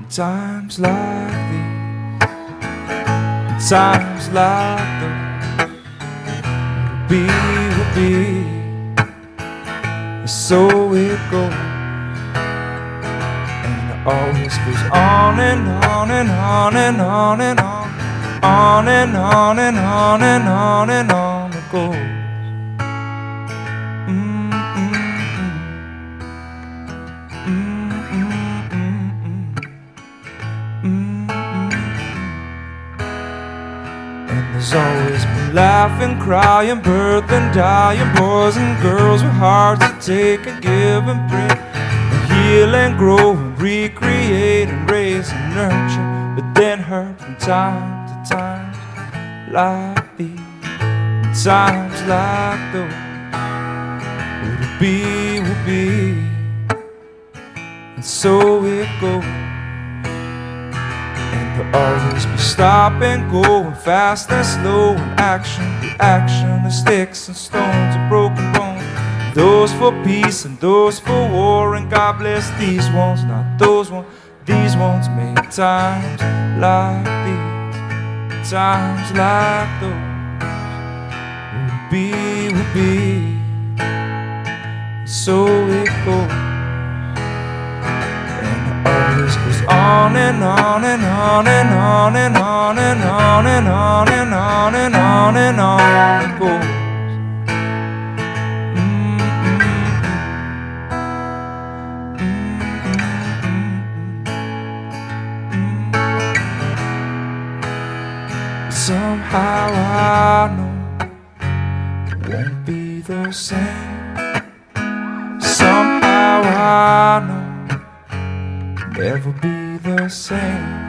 Times like these, times like those, will be, and so it goes. And it always goes on and on and on and on and on, on and on and on and on and on it goes. And there's always been laughing, crying, birth and dying, boys and girls with hearts to take and give and break, and heal and grow and recreate and raise and nurture, but then hurt from time to time like these, times like those. Will be, and so it goes. There'll always be stop and go, and fast and slow, and action, reaction, and sticks and stones and broken bones. Those for peace and those for war, and God bless these ones, not those ones. These ones make times like these, times like those. Will be, so it goes. Always goes on and on and on and on and on and on and on and on and on and on it goes. Somehow I know it won't be the same. Somehow I know never be the same.